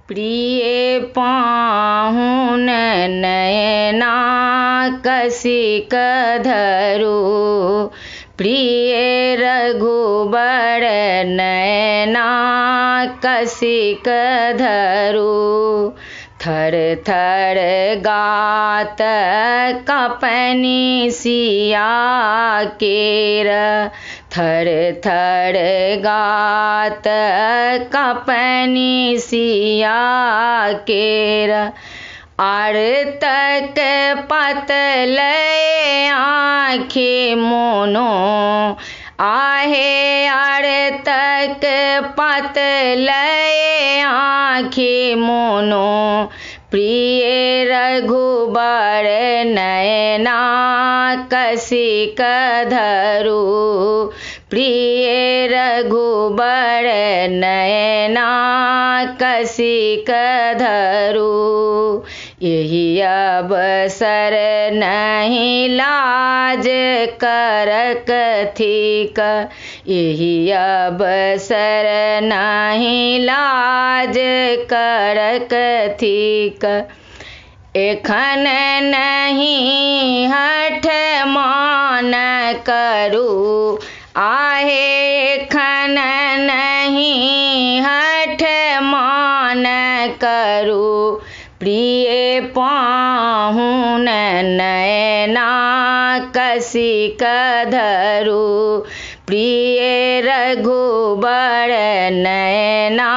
प्रिय पाहुन नयना कसिक धरू, प्रिय रघुबर नयना कसिक धरू। थर थर गात कपनि सिया केर, थर थर गात कपनि सिया केर। आरतक पतल आँखें मोनो, आहे आरतक पतल आँखें मोनो। प्रिय रघुबर नयना कसिक धरू, प्रिय रघुबर नयना कसिक धरू। यही अवसर नहीं लाज करक थिक, यही अवसर नहीं लाज करक थिक। एखन नहीं हठ मान करू, आहे एखन नहीं हठ मान करू। प्रिय पाहुन नयना कसिक धरू, प्रिय रघुबर नयना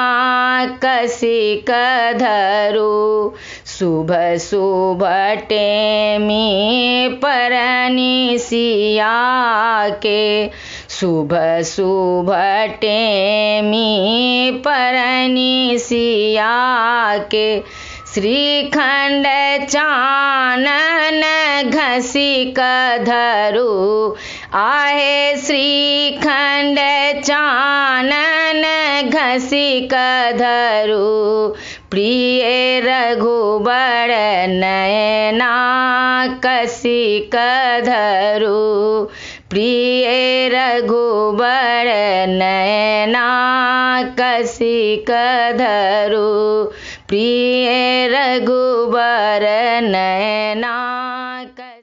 कसिक धरू। शुभ शुभ टेमी परनि सिया के, शुभ शुभ टेमी परनि सिया के। श्रीखंड चानन घसिक धरू, आहे श्रीखंड चानन घसिक धरू। प्रिय रघुबर नयना कसिक धरू, प्रिय रघुबर नयना कसिक धरू, प्रिय रघुबर नयना।